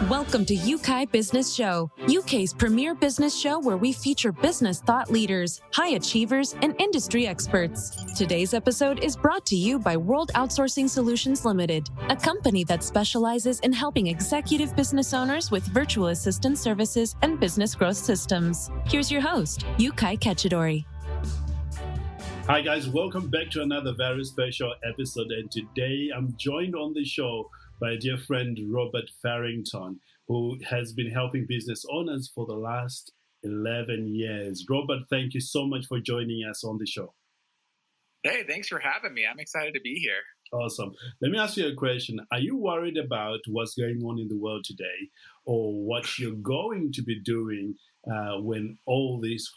Welcome to Yeukai Business Show, UK's premier business show where we feature business thought leaders, high achievers, and industry experts. Today's episode is brought to you by World Outsourcing Solutions Limited, a company that specializes in helping executive business owners with virtual assistant services and business growth systems. Here's your host, Yeukai Kechidori. Hi guys, welcome back to another very special episode, and today I'm joined on the show by a dear friend, Robert Farrington, who has been helping business owners for the last 11 years. Robert, thank you so much for joining us on the show. Hey, thanks for having me. I'm excited to be here. Awesome. Let me ask you a question. Are you worried about what's going on in the world today, or what you're going to be doing when all this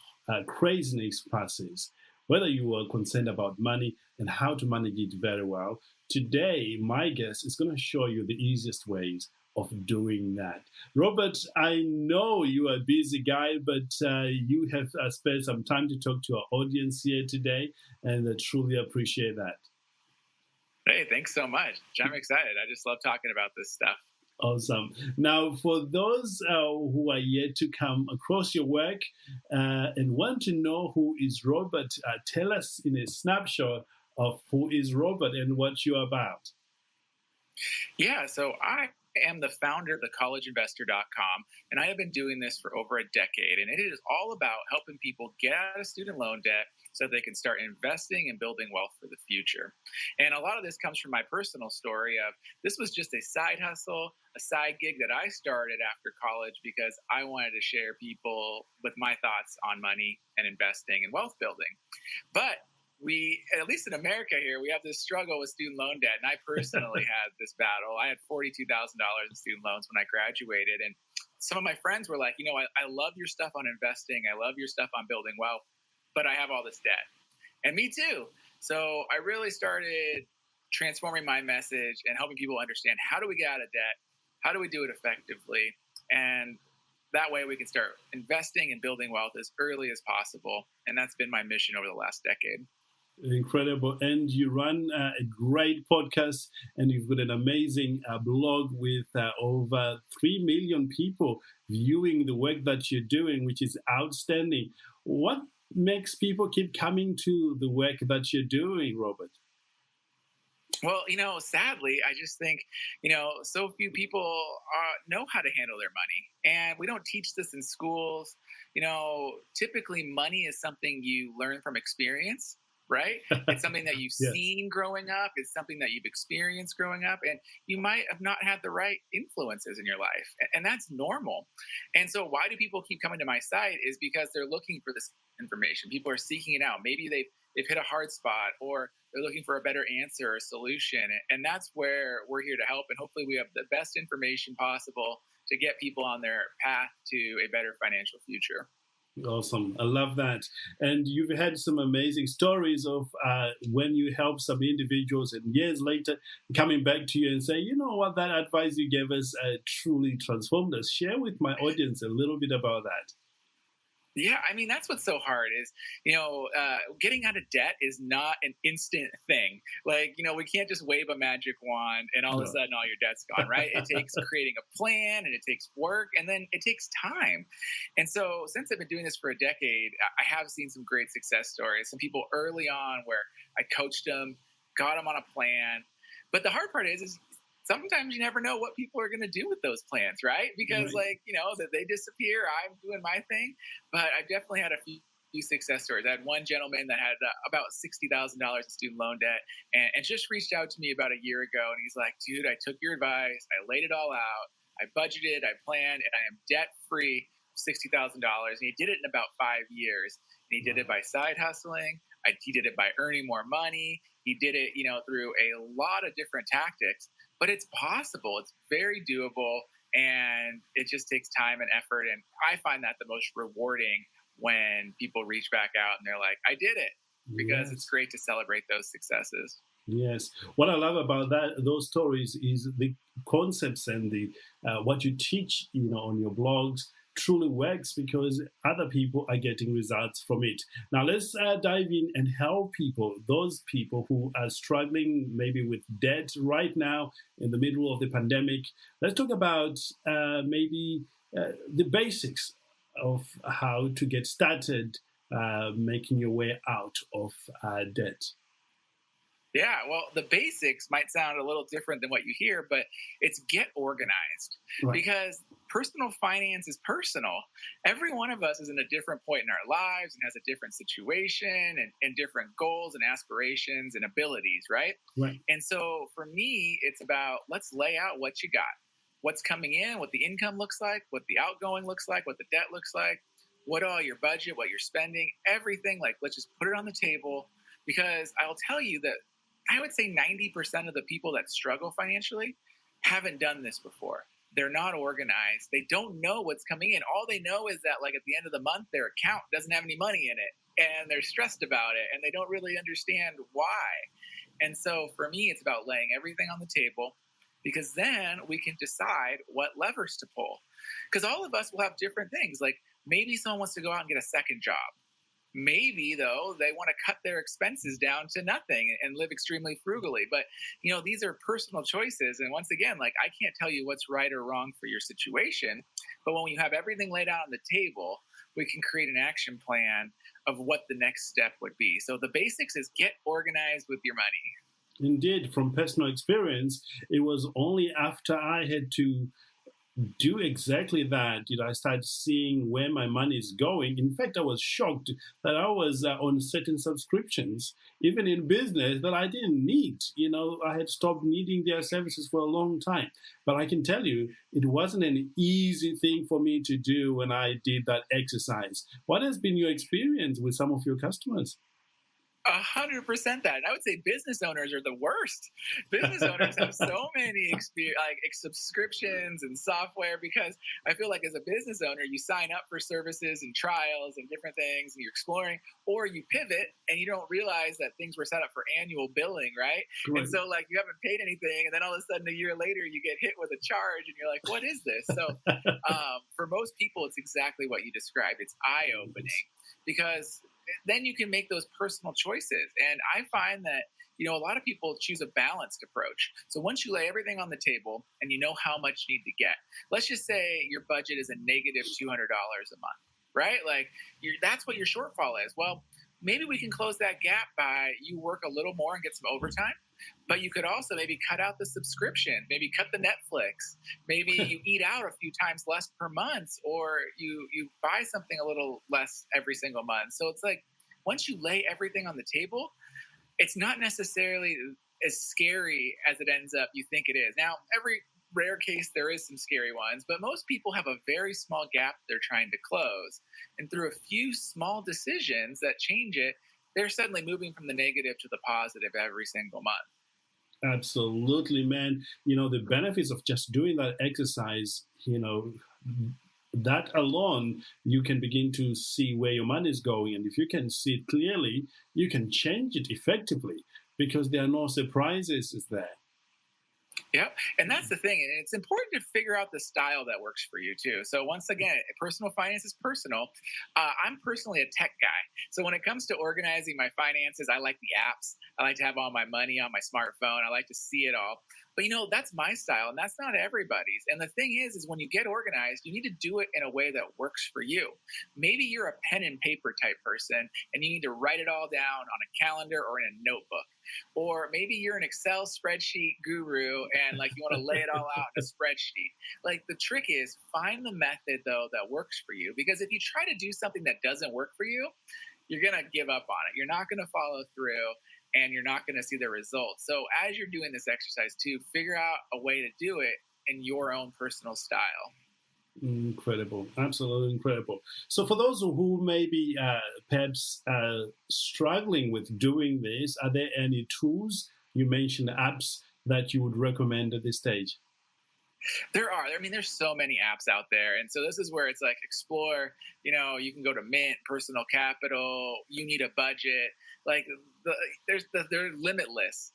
craziness passes? Whether you are concerned about money and how to manage it very well, today my guest is going to show you the easiest ways of doing that. Robert, I know you are a busy guy, but you have spent some time to talk to our audience here today, and I truly appreciate that. Hey, thanks so much. I'm excited. I just love talking about this stuff. Awesome. Now, for those who are yet to come across your work and want to know who is Robert, tell us in a snapshot of who is Robert and what you're about. Yeah, so I am the founder of thecollegeinvestor.com, and I have been doing this for over a decade, and it is all about helping people get out of student loan debt so they can start investing and building wealth for the future. And a lot of this comes from my personal story of this was just a side hustle, a side gig that I started after college because I wanted to share people with my thoughts on money and investing and wealth building. But we, at least in America here, we have this struggle with student loan debt. And I personally had this battle. I had $42,000 in student loans when I graduated. And some of my friends were like, I love your stuff on investing. I love your stuff on building wealth, but I have all this debt. And me too. So I really started transforming my message and helping people understand, how do we get out of debt? How do we do it effectively? And that way we can start investing and building wealth as early as possible. And that's been my mission over the last decade. Incredible. And you run a great podcast, and you've got an amazing blog with over 3 million people viewing the work that you're doing, which is outstanding. What makes people keep coming to the work that you're doing, Robert? Well, sadly, I just think, so few people know how to handle their money, and we don't teach this in schools. Typically money is something you learn from experience. Right? It's something that you've Yes. seen growing up. It's something that you've experienced growing up, and you might have not had the right influences in your life. And that's normal. And so why do people keep coming to my site is because they're looking for this information. People are seeking it out. Maybe they've hit a hard spot, or they're looking for a better answer or solution. And that's where we're here to help. And hopefully we have the best information possible to get people on their path to a better financial future. Awesome. I love that. And you've had some amazing stories of when you help some individuals and years later coming back to you and say, you know what, that advice you gave us truly transformed us. Share with my audience a little bit about that. Yeah, that's what's so hard is, getting out of debt is not an instant thing. Like, we can't just wave a magic wand and all of a sudden all your debt's gone, right? It takes creating a plan, and it takes work, and then it takes time. And so since I've been doing this for a decade, I have seen some great success stories. Some people early on where I coached them, got them on a plan. But the hard part is sometimes you never know what people are going to do with those plans, right? Because that they disappear, I'm doing my thing. But I've definitely had a few success stories. I had one gentleman that had about $60,000 in student loan debt and just reached out to me about a year ago. And he's like, dude, I took your advice. I laid it all out. I budgeted, I planned, and I am debt-free $60,000. And he did it in about 5 years. And he did it by side hustling. He did it by earning more money. He did it, through a lot of different tactics. But it's possible. It's very doable, and it just takes time and effort. And I find that the most rewarding when people reach back out and they're like, I did it, because It's great to celebrate those successes. Yes. What I love about those stories is the concepts and the what you teach, on your blogs truly works because other people are getting results from it. Now, let's dive in and help those people who are struggling maybe with debt right now in the middle of the pandemic. Let's talk about the basics of how to get started making your way out of debt. Yeah, well, the basics might sound a little different than what you hear, but it's get organized. Right. Because personal finance is personal. Every one of us is in a different point in our lives and has a different situation and different goals and aspirations and abilities, right? Right. And so for me, it's about let's lay out what you got, what's coming in, what the income looks like, what the outgoing looks like, what the debt looks like, what all your budget, what you're spending, everything. Like, let's just put it on the table, because I'll tell you that I would say 90% of the people that struggle financially haven't done this before. They're not organized. They don't know what's coming in. All they know is that, like, at the end of the month, their account doesn't have any money in it, and they're stressed about it, and they don't really understand why. And so for me, it's about laying everything on the table, because then we can decide what levers to pull. Because all of us will have different things. Like, maybe someone wants to go out and get a second job. Maybe, though, they want to cut their expenses down to nothing and live extremely frugally. But, these are personal choices. And once again, like, I can't tell you what's right or wrong for your situation. But when you have everything laid out on the table, we can create an action plan of what the next step would be. So the basics is get organized with your money. Indeed, from personal experience, it was only after I had to do exactly that I started seeing where my money is going. In fact, I was shocked that I was on certain subscriptions, even in business, that I didn't need. I had stopped needing their services for a long time. But I can tell you, it wasn't an easy thing for me to do when I did that exercise. What has been your experience with some of your customers? 100% that. And I would say business owners are the worst. Business owners have so many subscriptions and software, because I feel like as a business owner, you sign up for services and trials and different things, and you're exploring, or you pivot and you don't realize that things were set up for annual billing, right? Correct. And so, like, you haven't paid anything, and then all of a sudden a year later you get hit with a charge and you're like, what is this? So for most people, it's exactly what you described. It's eye-opening, because then you can make those personal choices. And I find that, a lot of people choose a balanced approach. So once you lay everything on the table and you know how much you need to get, let's just say your budget is a negative $200 a month, right? Like, that's what your shortfall is. Well, maybe we can close that gap by you work a little more and get some overtime. But you could also maybe cut out the subscription, maybe cut the Netflix, maybe you eat out a few times less per month, or you buy something a little less every single month. So it's like, once you lay everything on the table, it's not necessarily as scary as it ends up you think it is. Now, every rare case, there is some scary ones, but most people have a very small gap they're trying to close. And through a few small decisions that change it, they're suddenly moving from the negative to the positive every single month. Absolutely, man. The benefits of just doing that exercise, that alone, you can begin to see where your money is going. And if you can see it clearly, you can change it effectively, because there are no surprises there. Yep. And that's the thing. And it's important to figure out the style that works for you too. So once again, personal finance is personal. I'm personally a tech guy. So when it comes to organizing my finances, I like the apps. I like to have all my money on my smartphone. I like to see it all. But that's my style, and that's not everybody's. And the thing is when you get organized, you need to do it in a way that works for you. Maybe you're a pen and paper type person and you need to write it all down on a calendar or in a notebook. Or maybe you're an Excel spreadsheet guru and you want to lay it all out in a spreadsheet. Like, the trick is find the method though that works for you, because if you try to do something that doesn't work for you, you're going to give up on it. You're not going to follow through, and you're not going to see the results. So as you're doing this exercise too, figure out a way to do it in your own personal style. Incredible. Absolutely incredible. So for those who may be perhaps struggling with doing this, are there any tools, you mentioned apps, that you would recommend at this stage? There are. I mean, there's so many apps out there. And so this is where it's like explore, you can go to Mint, Personal Capital, You Need a Budget. Like, they're limitless,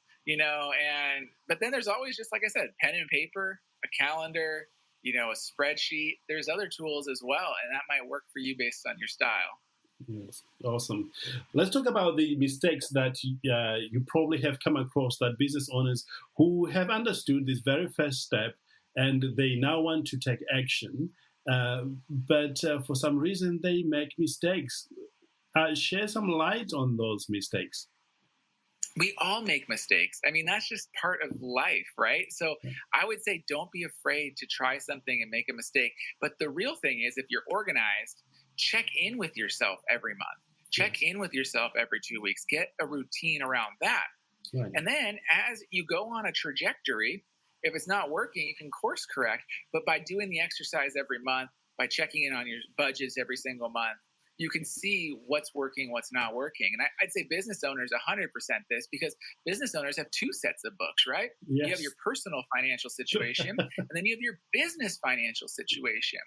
but then there's always, just like I said, pen and paper, a calendar, a spreadsheet. There's other tools as well, and that might work for you based on your style. Yes, awesome. Let's talk about the mistakes that you probably have come across, that business owners who have understood this very first step and they now want to take action, but for some reason they make mistakes. Share some light on those mistakes. We all make mistakes. I mean, that's just part of life, right? So I would say don't be afraid to try something and make a mistake. But the real thing is, if you're organized, check in with yourself every month. Check in with yourself every 2 weeks. Get a routine around that. Right. And then as you go on a trajectory, if it's not working, you can course correct. But by doing the exercise every month, by checking in on your budgets every single month, you can see what's working, what's not working. And I'd say business owners 100% this, because business owners have two sets of books, right? Yes. You have your personal financial situation, and then you have your business financial situation.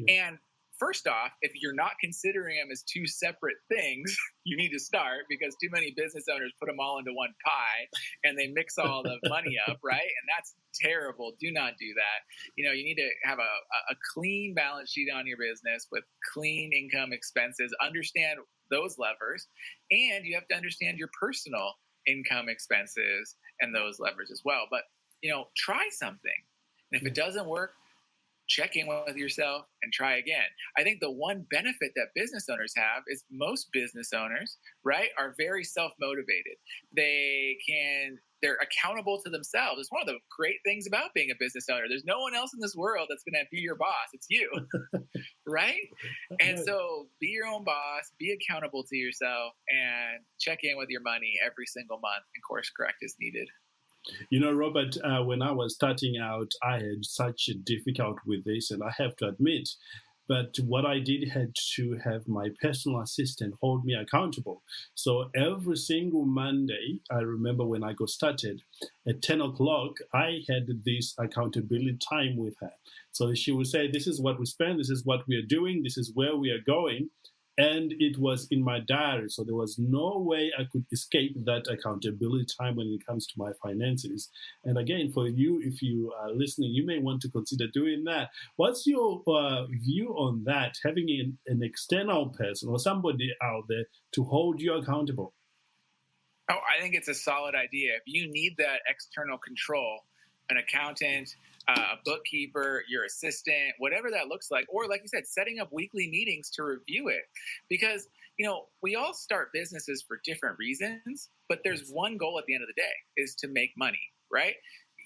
Yeah. And first off, if you're not considering them as two separate things, you need to start, because too many business owners put them all into one pie and they mix all the money up, right? And that's terrible. Do not do that. You need to have a clean balance sheet on your business with clean income, expenses. Understand those levers, and you have to understand your personal income, expenses, and those levers as well. But try something, and if it doesn't work, check in with yourself and try again. I think the one benefit that business owners have is most business owners, right, are very self-motivated. They're accountable to themselves. It's one of the great things about being a business owner. There's no one else in this world that's going to be your boss. It's you, right? And so be your own boss, be accountable to yourself, and check in with your money every single month and course correct as needed. Robert, when I was starting out, I had such a difficult with this, and I have to admit, but what I did had to have my personal assistant hold me accountable. So every single Monday, I remember when I got started, at 10 o'clock, I had this accountability time with her. So she would say, this is what we spend, this is what we are doing, this is where we are going. And it was in my diary, so there was no way I could escape that accountability time when it comes to my finances. And again, for you, if you are listening, you may want to consider doing that. What's your view on that, having an external person or somebody out there to hold you accountable? Oh, I think it's a solid idea. If you need that external control, an accountant, a bookkeeper, your assistant, whatever that looks like, or like you said, setting up weekly meetings to review it. Because, we all start businesses for different reasons, but there's one goal at the end of the day, is to make money, right?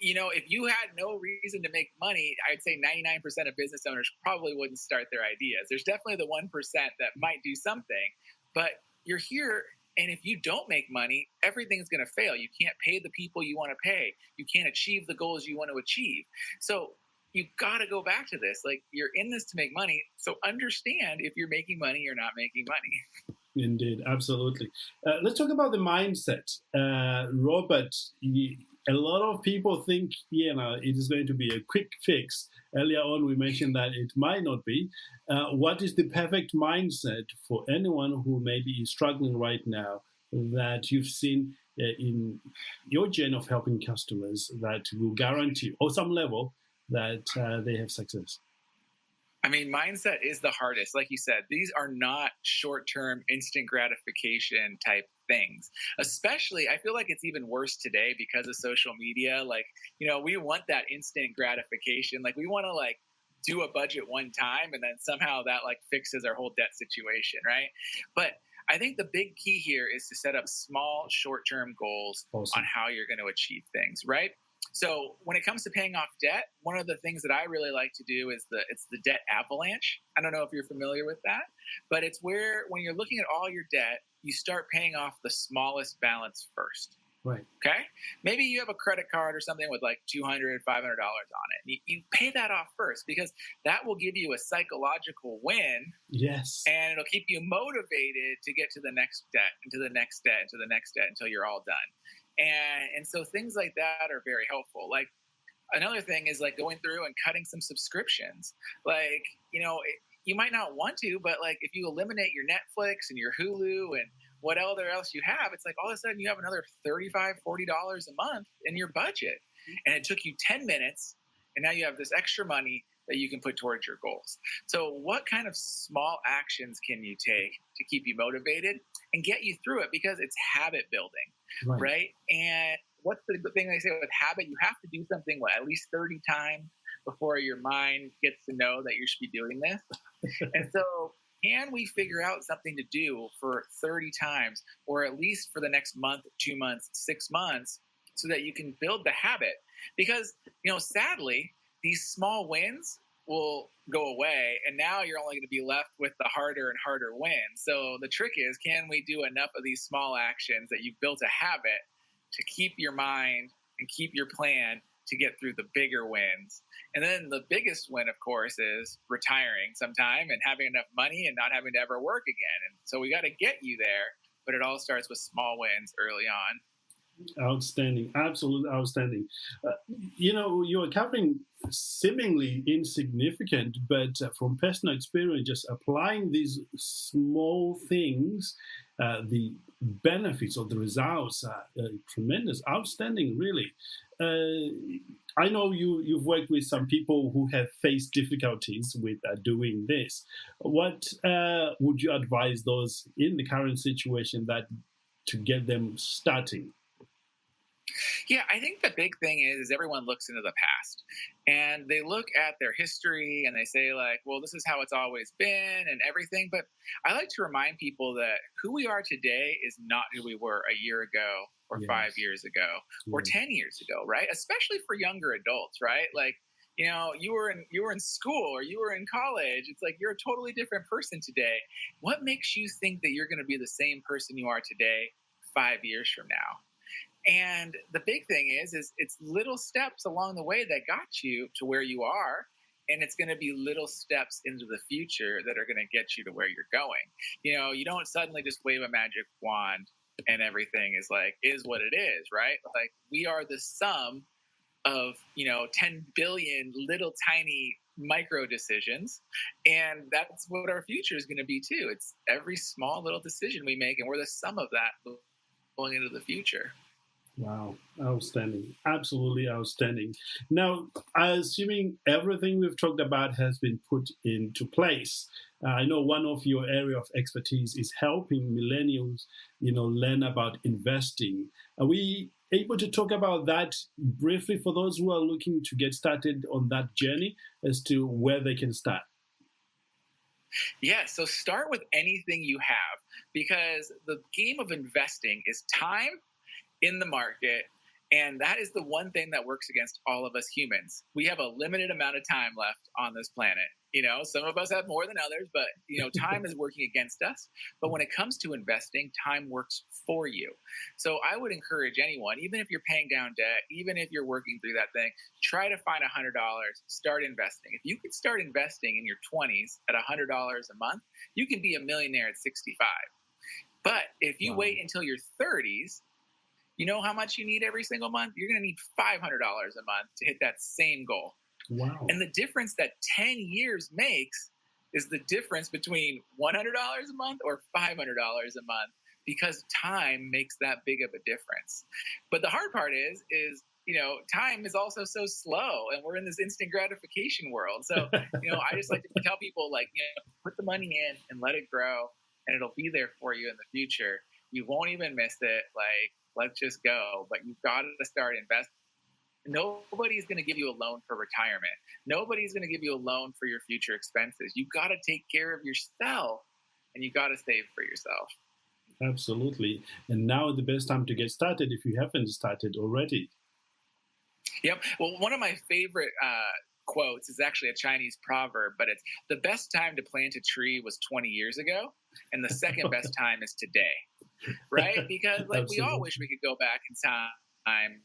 If you had no reason to make money, I'd say 99% of business owners probably wouldn't start their ideas. There's definitely the 1% that might do something, but you're here. And if you don't make money, everything's going to fail. You can't pay the people you want to pay. You can't achieve the goals you want to achieve. So you got to go back to this. Like, you're in this to make money. So understand if you're making money or not making money. Indeed, absolutely. Let's talk about the mindset. Robert, a lot of people think, it is going to be a quick fix. Earlier on, we mentioned that it might not be. What is the perfect mindset for anyone who maybe is struggling right now that you've seen in your journey of helping customers that will guarantee, on some level, that they have success? I mean, mindset is the hardest. Like you said, these are not short-term, instant gratification type things. Especially, I feel like it's even worse today because of social media. Like, we want that instant gratification. Like, we want to do a budget one time and then somehow that fixes our whole debt situation, right? But I think the big key here is to set up small, short-term goals on how you're going to achieve things, right? So when it comes to paying off debt, one of the things that I really like to do is it's the debt avalanche. I don't know if you're familiar with that, but it's where when you're looking at all your debt, you start paying off the smallest balance first. Right. Okay. Maybe you have a credit card or something with $200, $500 on it. You pay that off first, because that will give you a psychological win. Yes. And it'll keep you motivated to get to the next debt, and to the next debt, and to the next debt until you're all done. And so things like that are very helpful. Like, another thing is going through and cutting some subscriptions. You might not want to, but if you eliminate your Netflix and your Hulu and whatever else you have, it's all of a sudden you have another $35, $40 a month in your budget. And it took you 10 minutes And now you have this extra money that you can put towards your goals. So what kind of small actions can you take to keep you motivated and get you through it? Because it's habit building, right? And what's the thing they say with habit? You have to do something, at least 30 times before your mind gets to know that you should be doing this. And so can we figure out something to do for 30 times, or at least for the next month, 2 months, 6 months, so that you can build the habit? Because, sadly, these small wins will go away, and now you're only going to be left with the harder and harder wins. So the trick is, can we do enough of these small actions that you've built a habit to keep your mind and keep your plan to get through the bigger wins? And then the biggest win, of course, is retiring sometime and having enough money and not having to ever work again. And so we got to get you there, but it all starts with small wins early on. Outstanding, absolutely outstanding. You're covering seemingly insignificant, but from personal experience, just applying these small things, the benefits of the results are tremendous, outstanding, really. I know you've worked with some people who have faced difficulties with doing this. What would you advise those in the current situation to get them starting? Yeah, I think the big thing is everyone looks into the past and they look at their history and they say, like, well, this is how it's always been and everything. But I like to remind people that who we are today is not who we were a year ago or 5 years ago or 10 years ago, right? Especially for younger adults, right? Like, you were in school or you were in college. It's like you're a totally different person today. What makes you think that you're going to be the same person you are today 5 years from now? And the big thing is it's little steps along the way that got you to where you are. And it's going to be little steps into the future that are going to get you to where you're going. You don't suddenly just wave a magic wand and everything is what it is, right? Like, we are the sum of, 10 billion little tiny micro decisions. And that's what our future is going to be too. It's every small little decision we make, and we're the sum of that going into the future. Wow, outstanding. Absolutely outstanding. Now, assuming everything we've talked about has been put into place, I know one of your area of expertise is helping millennials, learn about investing. Are we able to talk about that briefly for those who are looking to get started on that journey as to where they can start? Yeah, so start with anything you have, because the game of investing is time in the market. And that is the one thing that works against all of us humans. We have a limited amount of time left on this planet. Some of us have more than others, but, time is working against us. But when it comes to investing, time works for you. So I would encourage anyone, even if you're paying down debt, even if you're working through that thing, try to find $100, start investing. If you could start investing in your 20s at $100 a month, you can be a millionaire at 65. But if you wait until your 30s, you know how much you need every single month? You're going to need $500 a month to hit that same goal. Wow. And the difference that 10 years makes is the difference between $100 a month or $500 a month, because time makes that big of a difference. But the hard part is time is also so slow, and we're in this instant gratification world. So, I just like to tell people, put the money in and let it grow, and it'll be there for you in the future. You won't even miss it. Let's just go. But you've got to start investing. Nobody's going to give you a loan for retirement. Nobody's going to give you a loan for your future expenses. You've got to take care of yourself, and you've got to save for yourself. Absolutely. And now is the best time to get started if you haven't started already. Yep. Well, one of my favorite quotes is actually a Chinese proverb, but it's the best time to plant a tree was 20 years ago, and the second best time is today. Right? Because we all wish we could go back in time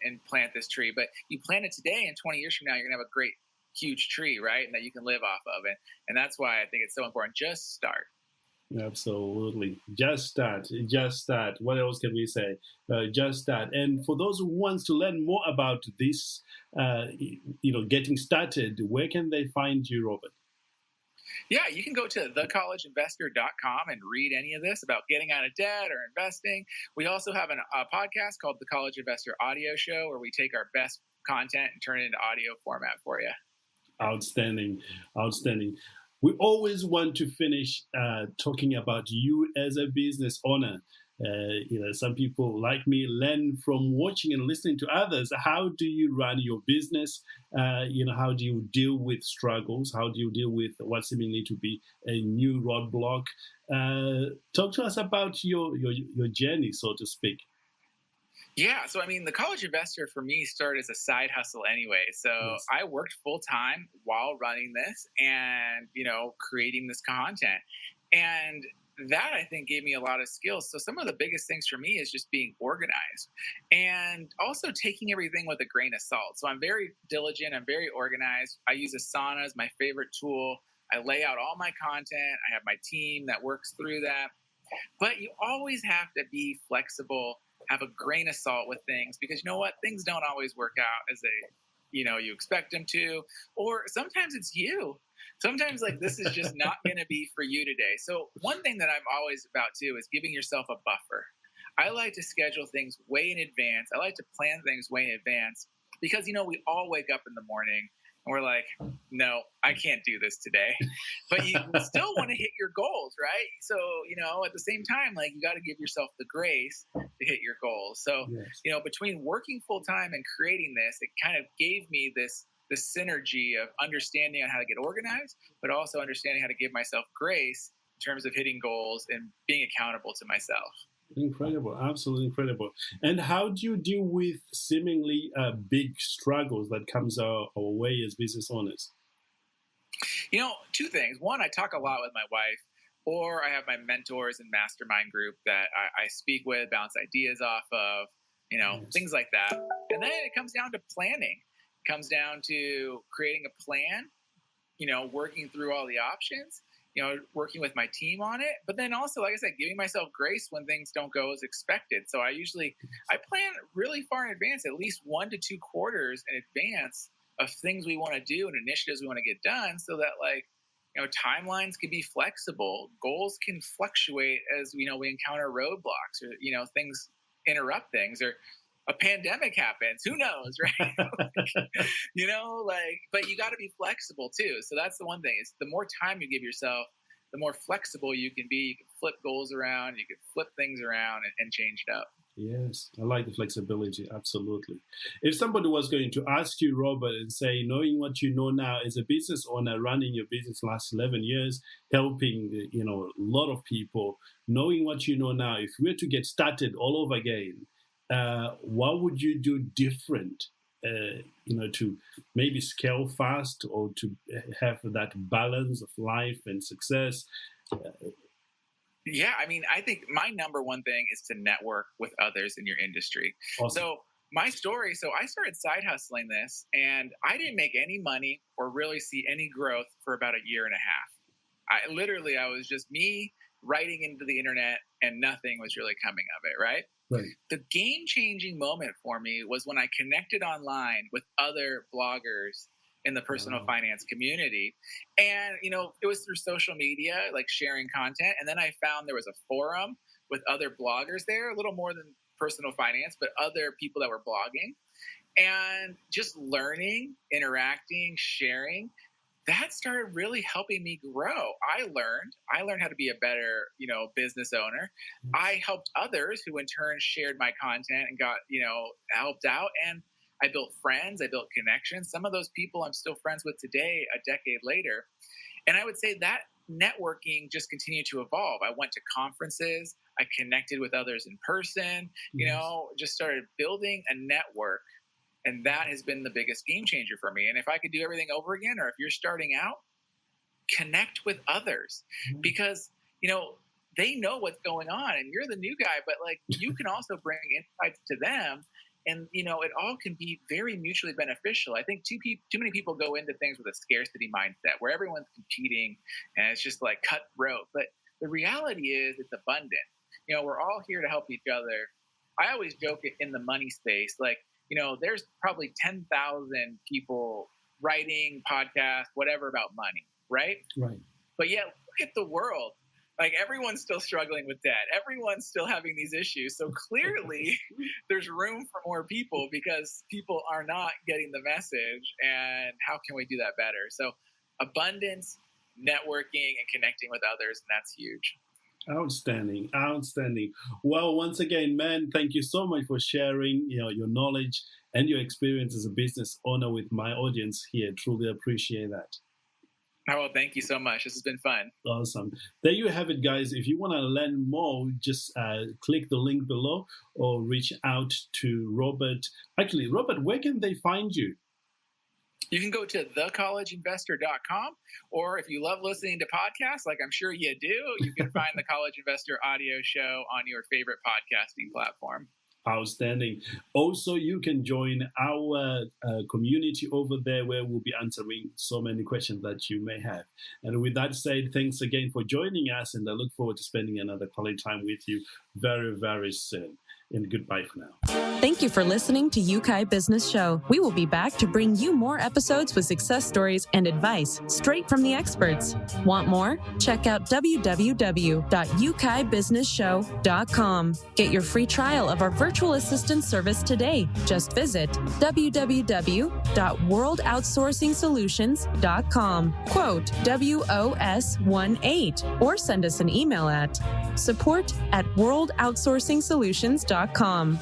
and plant this tree, but you plant it today, and 20 years from now, you're going to have a great, huge tree, right? And that you can live off of it. And that's why I think it's so important. Just start. Absolutely. Just start. Just start. What else can we say? Just start. And for those who want to learn more about this, getting started, where can they find you, Robert? Yeah, you can go to thecollegeinvestor.com and read any of this about getting out of debt or investing. We also have a podcast called The College Investor Audio Show, where we take our best content and turn it into audio format for you. Outstanding, outstanding. We always want to finish talking about you as a business owner. Some people like me learn from watching and listening to others. How do you run your business? How do you deal with struggles? How do you deal with what seemingly to be a new roadblock? Talk to us about your journey, so to speak. Yeah. So, I mean, the College Investor for me started as a side hustle anyway. So Yes. I worked full time while running this and, creating this content. And that I think gave me a lot of skills. So some of the biggest things for me is just being organized and also taking everything with a grain of salt. So I'm very diligent. I'm very organized. I use Asana as my favorite tool. I lay out all my content. I have my team that works through that. But you always have to be flexible, have a grain of salt with things, because you know what? Things don't always work out as you expect them to, or sometimes it's you. Sometimes like this is just not going to be for you today. So one thing that I'm always about too is giving yourself a buffer. I like to schedule things way in advance. I like to plan things way in advance because, we all wake up in the morning and we're like, no, I can't do this today. But you still want to hit your goals, right? So, at the same time, like you got to give yourself the grace to hit your goals. So, Yes. Between working full time and creating this, it kind of gave me this synergy of understanding on how to get organized, but also understanding how to give myself grace in terms of hitting goals and being accountable to myself. Incredible, absolutely incredible. And how do you deal with seemingly big struggles that comes our way as business owners? Two things. One, I talk a lot with my wife, or I have my mentors and mastermind group that I speak with, bounce ideas off of, Yes. things like that. And then it comes down to planning. It comes down to creating a plan, working through all the options, working with my team on it. But then also, like I said, giving myself grace when things don't go as expected. So I plan really far in advance, at least 1 to 2 quarters in advance of things we want to do and initiatives we want to get done, so that timelines can be flexible, goals can fluctuate as we encounter roadblocks, or things interrupt things, or a pandemic happens, who knows, right? But you got to be flexible too. So that's the one thing, is the more time you give yourself, the more flexible you can be. You can flip goals around, you can flip things around and change it up. Yes, I like the flexibility, absolutely. If somebody was going to ask you, Robert, and say, knowing what you know now as a business owner, running your business last 11 years, helping, a lot of people, knowing what you know now, if we were to get started all over again, what would you do different, to maybe scale fast or to have that balance of life and success? Yeah, I mean, I think my number one thing is to network with others in your industry. Awesome. So my story, I started side hustling this, and I didn't make any money or really see any growth for about a year and a half. I was just me writing into the internet, and nothing was really coming of it, right? Right. The game-changing moment for me was when I connected online with other bloggers in the personal finance community. And, it was through social media, like sharing content. And then I found there was a forum with other bloggers there, a little more than personal finance, but other people that were blogging. And just learning, interacting, sharing, that started really helping me grow. I learned how to be a better, business owner. I helped others who in turn shared my content and got, helped out. And I built friends, I built connections. Some of those people I'm still friends with today, a decade later. And I would say that networking just continued to evolve. I went to conferences, I connected with others in person, just started building a network. And that has been the biggest game changer for me. And if I could do everything over again, or if you're starting out, connect with others, because, they know what's going on and you're the new guy, but you can also bring insights to them. And, it all can be very mutually beneficial. I think too many people go into things with a scarcity mindset where everyone's competing and it's just like cutthroat. But the reality is it's abundant. We're all here to help each other. I always joke in the money space, there's probably 10,000 people writing podcasts, whatever, about money, right? Right. But yet, look at the world. Like everyone's still struggling with debt. Everyone's still having these issues. So clearly there's room for more people because people are not getting the message. And how can we do that better? So abundance, networking, and connecting with others. And that's huge. Outstanding. Well, once again, man, thank you so much for sharing, your knowledge and your experience as a business owner with my audience here. Truly appreciate that. Oh, well, thank you so much. This has been fun. Awesome. There you have it, guys. If you want to learn more, just click the link below or reach out to Robert. Actually, Robert, where can they find you? You can go to thecollegeinvestor.com, or if you love listening to podcasts, like I'm sure you do, you can find the College Investor audio show on your favorite podcasting platform. Outstanding. Also, you can join our community over there where we'll be answering so many questions that you may have. And with that said, thanks again for joining us, and I look forward to spending another college time with you very, very soon. And goodbye for now. Thank you for listening to Yeukai Business Show. We will be back to bring you more episodes with success stories and advice straight from the experts. Want more? Check out www.yukaibusinessshow.com. Get your free trial of our virtual assistant service today. Just visit www.worldoutsourcingsolutions.com. Quote WOS18 or send us an email at support@worldoutsourcingsolutions.com.